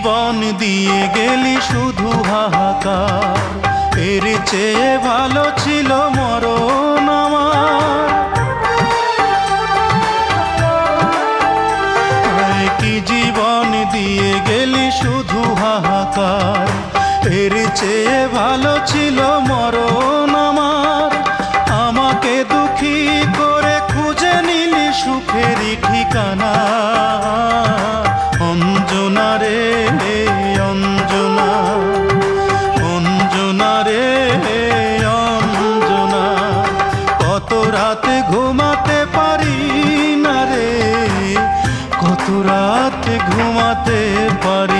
জীবন দিয়ে গেলি শুধু হাহাকার, এর চেয়ে ভালো ছিল মরণ আমার। কি জীবন দিয়ে গেলি শুধু হাহাকার, এর চেয়ে ভালো ছিল মরণ আমার। আমাকে দুঃখী করে খুঁজে নিলি সুখেরই ঠিকানা। অঞ্জনা রে অঞ্জনা, অঞ্জনা রে অঞ্জনা, কত রাতে ঘুমাতে পারি না রে, কত রাতে ঘুমাতে পারি